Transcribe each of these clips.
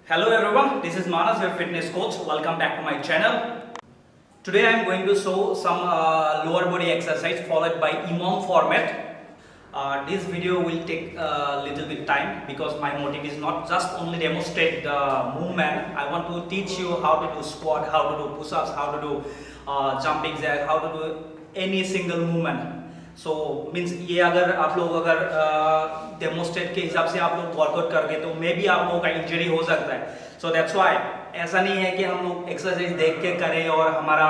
Hello everyone, this is Manas, your fitness coach. Welcome back to my channel. Today I am going to show some lower body exercise followed by EMOM format. This video will take a little bit time because my motive is not just only demonstrate the movement. I want to teach you how to do squat, how to do push-ups, how to do jumping jack, how to do any single movement. So means ये अगर आप लोग अगर demonstrate के हिसाब से आप लोग वर्कआउट करके तो मे भी आप लोगों का इंजरी हो सकता है. सो दैट्स वाई ऐसा नहीं है कि हम लोग एक्सरसाइज देख के करें और हमारा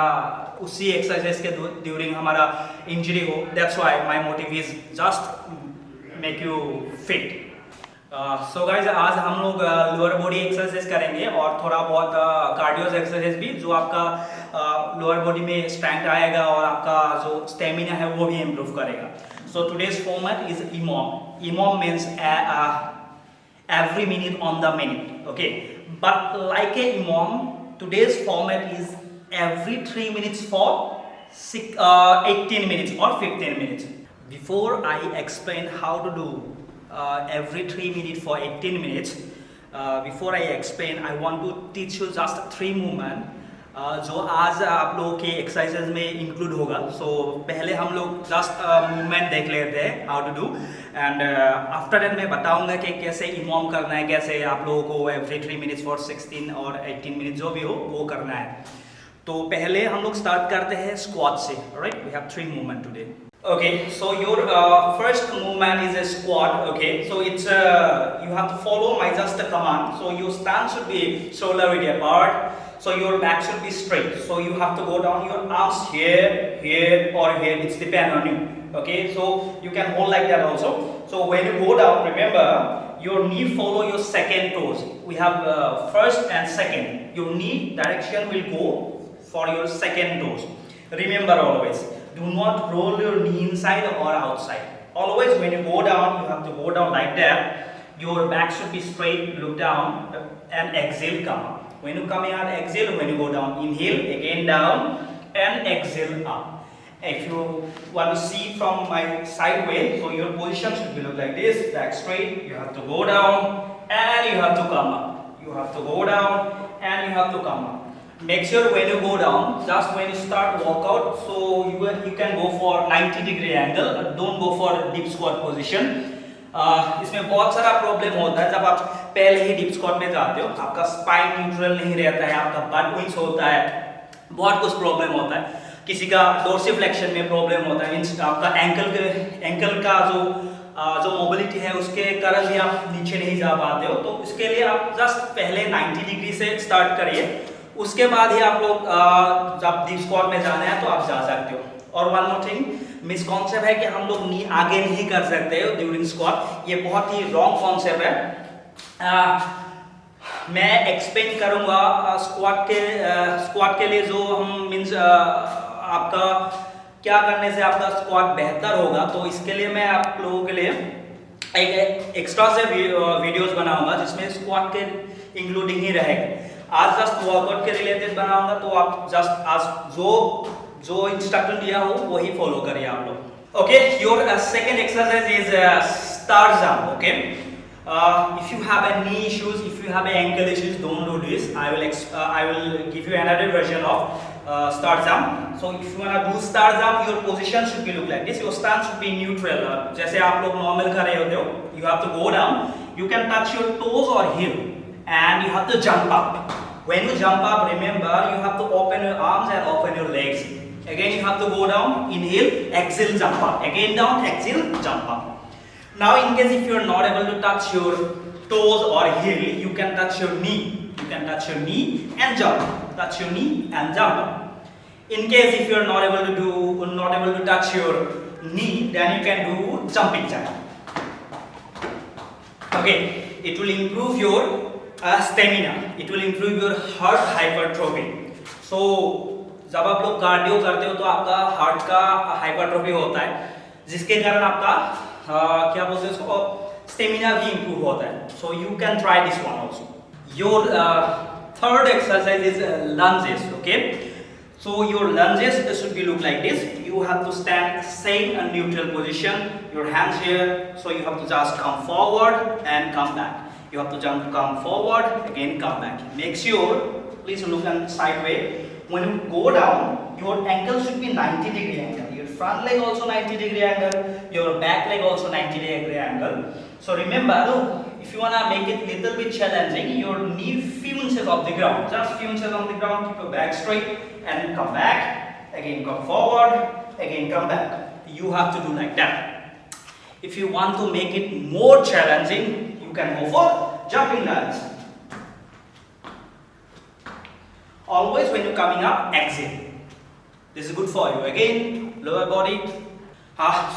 उसी एक्सरसाइज के ड्यूरिंग हमारा इंजरी हो. That's why my motive is just make you fit. So guys आज हम लोग लोअर बॉडी एक्सरसाइज करेंगे और थोड़ा बहुत कार्डियोस एक्सरसाइज भी जो आपका लोअर बॉडी में स्ट्रेंथ आएगा और आपका जो स्टेमिना है वो भी इम्प्रूव करेगा. So today's format is EMOM. EMOM means every minute on the minute. Okay, but like a EMOM, today's format is every 3 minutes for 18 minutes or 15 minutes. Before I explain how to do every 3 minutes for 18 minutes, before I explain, I want to teach you just 3 movement जो आज आप लोगों के exercises में include होगा. सो पहले हम लोग जस्ट मूवमेंट देख लेते हैं how to do and after that मैं बताऊंगा कि कैसे EMOM करना है, कैसे आप लोगों को एवरी 3 मिनट्स फॉर 16 और 18 मिनट्स जो भी हो वो करना है. तो पहले हम लोग स्टार्ट करते हैं स्क्वाट से. Right, we have 3 movement today. Okay, so your first movement is a squat. Okay, so it's you have to follow my just command. So your stance should be shoulder width apart. So your back should be straight. So you have to go down your arms here, here, or here. It's depend on you. Okay, so you can hold like that also. So when you go down, remember your knee follow your second toes. We have first and second. Your knee direction will go for your second toes. Remember always. Do not roll your knee inside or outside. Always when you go down, you have to go down like that. Your back should be straight, look down and exhale, come up. When you come out, exhale. When you go down, inhale, again down and exhale up. If you want to see from my side way, so your position should be look like this, back straight, you have to go down and you have to come up. You have to go down and you have to come up. Make sure when you go down, just when you start workout, so you can go for 90 degree angle, don't go for deep squat position. इसमें बहुत सारा problem होता है जब आप पहले ही deep squat में जाते हो. आपका स्पाइन न्यूट्रल नहीं रहता है, आपका बट विंग्स होता है, बहुत कुछ प्रॉब्लम होता है. किसी का डोर्सिफ्लेक्शन में प्रॉब्लम होता है, मीन्स आपका एंकल का जो मोबिलिटी है उसके कारण भी आप नीचे नहीं जा पाते हो. तो इसके लिए आप जस्ट पहले 90 डिग्री से स्टार्ट करिए, उसके बाद ही आप लोग जब डीप स्क्वाट में जाना है तो आप जा सकते हो. और वन मोर थिंग, मिसकॉन्सेप्ट है कि हम लोग नी आगे नहीं कर सकते हो ड्यूरिंग स्क्वाट. ये बहुत ही रॉन्ग कॉन्सेप्ट है. मैं एक्सप्लेन करूंगा स्क्वाट के लिए जो हम मीन्स आपका क्या करने से आपका स्क्वाट बेहतर होगा. तो इसके लिए मैं आप लोगों के लिए एक एक्स्ट्रा से वीडियोस बनाऊंगा जिसमें स्क्वाट के इंक्लूडिंग ही रहेगा. आज जस्ट वर्कआउट के रिलेटेड बनाऊंगा, तो आप जस्ट आज जो इंस्ट्रक्शन दिया हो वही फॉलो करिए आप लोग. Okay, your second exercise is star jump. Okay, if you have a knee issues, if you have ankle issues, don't do this. I will give you another version of star jump. So if you wanna do star jump, your position should be look like this. Your stance should be neutral. जैसे आप लोग normal कर रहे होते हो, you have to go down. You can touch your toes or heel, and you have to jump up. When you jump up, remember you have to open your arms and open your legs. Again you have to go down, inhale, exhale, jump up. Again down, exhale, jump up. Now in case if you are not able to touch your toes or heel, you can touch your knee. You can touch your knee and jump. Touch your knee and jump. In case if you are not able to touch your knee, then you can do jumping jack. Okay, it will improve your stamina. It will improve your heart hypertrophy. So जब आप लोग cardio करते हो तो आपका heart का hypertrophy होता है, जिसके कारण आपका क्या बोलते हैं उसको स्टेमिना भी इंप्रूव होता है. So you can try this one also. Your third exercise is lunges. Okay, so your lunges should be look like this. You have to stand same and neutral position. Your hands here, so you have to just come forward and come back. You have to jump, come forward, again come back. Make sure, please look on sideways. When you go down, your ankle should be 90-degree angle. Your front leg also 90-degree angle. Your back leg also 90-degree angle. So remember, if you wanna make it little bit challenging, your knee few inches off the ground. Just few inches on the ground. Keep your back straight and come back. Again come forward. Again come back. You have to do like that. If you want to make it more challenging, you can go for jumping lunge. Always when you're coming up, exhale. This is good for you. Again, lower body.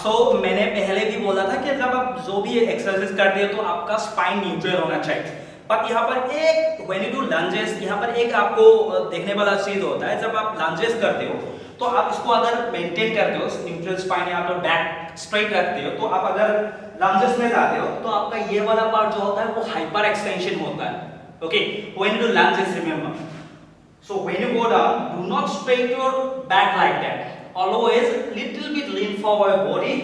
So मैंने पहले भी बोला था कि जब आप जो भी एक्सरसाइज करते हो तो आपका स्पाइन न्यूट्रल होना चाहिए. बट यहाँ पर एक when you do lunges, यहाँ पर एक आपको देखने वाला चीज होता है. जब आप lunges करते हो तो आप इसको अगर मेंटेन करते हो न्यूट्रल स्पाइन या आप बैक स्ट्रेट रखते हो, तो आप अगर lunges में जाते हो तो आपका ये वाला पार्ट जो होता है वो हाइपर एक्सटेंशन होता है. Okay, when you do lunges, remember. So when you go down, do not straight your back like that. Always little bit lean forward your body,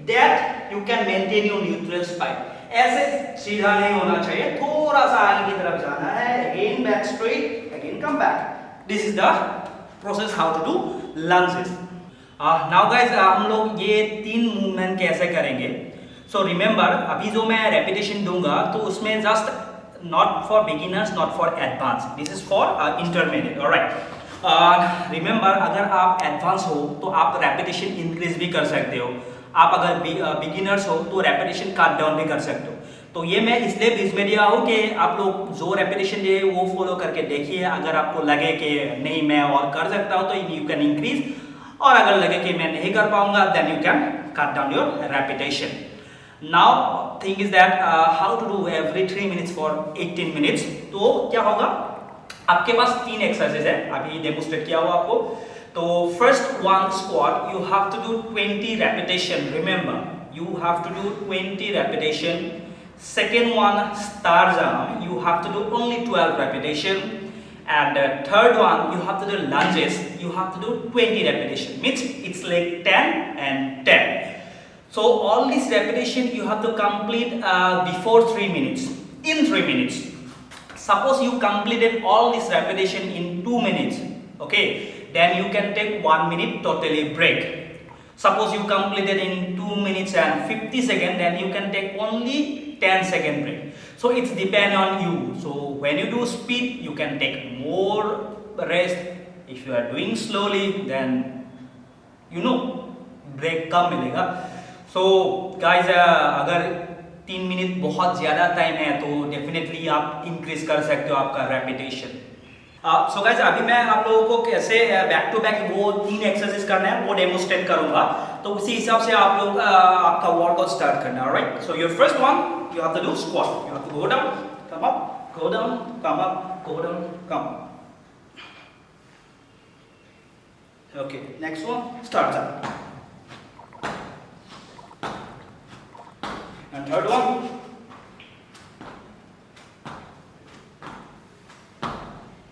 that you can maintain your neutral spine. ऐसे सीधा नहीं होना चाहिए, थोड़ा सा आगे की तरफ जाना है. Again back straight, again come back. This is the process how to do lunges. Now guys, हम लोग ये 3 मूवमेंट कैसे करेंगे. So remember, अभी जो मैं रेपिटेशन दूंगा तो उसमें just not for beginners, not for advanced. This is for intermediate. All right. Remember, अगर आप एडवांस हो तो आप रेपिटेशन इंक्रीज भी कर सकते हो. आप अगर बिगिनर्स हो तो रेपिटेशन कट डाउन भी कर सकते हो. तो ये मैं इसलिए बीच में दिया हूँ कि आप लोग जो रेपिटेशन दिए वो फॉलो करके देखिए. अगर आपको लगे कि नहीं मैं और कर सकता हूँ तो यू कैन इंक्रीज, और अगर लगे कि मैं नहीं कर पाऊंगा then you can cut down your repetition. Now thing is that how to do every 3 minutes for 18 minutes. तो क्या होगा, आपके पास 3 एक्सरसाइज है, अभी डेमोस्ट्रेट किया हुआ आपको. तो first one squat, you have to do 20 repetition. Remember, you have to do 20 repetition. Second one star jump, you have to do only 12 repetition. And third one, you have to do lunges, you have to do 20 repetition. Means it's like 10 and 10. So all this repetition you have to complete before 3 minutes. In 3 minutes. Suppose you completed all this repetition in 2 minutes. Okay. Then you can take 1 minute totally break. Suppose you completed in 2 minutes and 50 seconds, then you can take only 10-second break. So it's depend on you. So when you do speed, you can take more rest. If you are doing slowly, then you know break कम मिलेगा. So guys, अगर 3 minute बहुत ज़्यादा time है तो definitely आप increase कर सकते हो आपका रेपिटेशन. सो गाइस, अभी मैं आप लोगों को कैसे बैक टू बैक वो 3 एक्सरसाइज करना है वो डेमोस्ट्रेट करूंगा. तो उसी हिसाब से आप लोग आपका वर्कआउट स्टार्ट करना है. Alright. So your first one, you have to do squat. You have to go down, come up, go down, come up, go down, come up. Okay, next one, start up. And third one.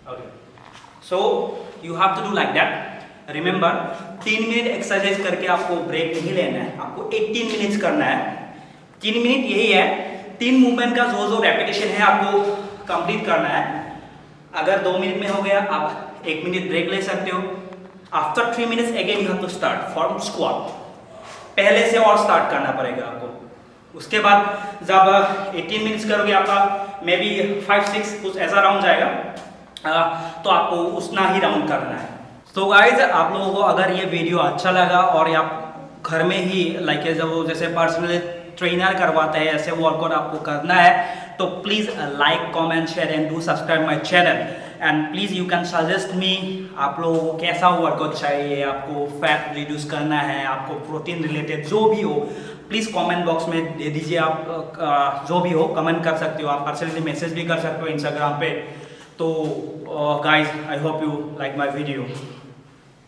Okay. So you have to do like that. Remember, 3 minute exercise करके आपको break नहीं लेना है, आपको 18 minutes करना है. 3 minute यही है. 3 मूवमेंट का जो रेपिटेशन है आपको कंप्लीट करना है. अगर 2 मिनट में हो गया आप 1 मिनट ब्रेक ले सकते हो. After 3 minutes again you have to start from squat. पहले से और स्टार्ट करना पड़ेगा आपको. उसके बाद जब 18 मिनट्स करोगे आपका मे बी 5-6 कुछ ऐसा राउंड जाएगा, तो आपको उतना ही राउंड करना है. तो गाइज, आप लोगों को अगर ये वीडियो अच्छा लगा और आप घर में ही लाइक जैसे पर्सनली ट्रेनर करवाते हैं ऐसे वर्कआउट आपको करना है, तो please like comment share and do subscribe my channel. And please you can suggest me आप लोगों को कैसा वर्कआउट चाहिए, आपको फैट रिड्यूस करना है, आपको प्रोटीन रिलेटेड जो भी हो, प्लीज़ कमेंट बॉक्स में दे दीजिए. आप जो भी हो कमेंट कर सकते हो, आप पर्सनली मैसेज भी कर सकते हो इंस्टाग्राम पे. तो guys, I hope you like my video.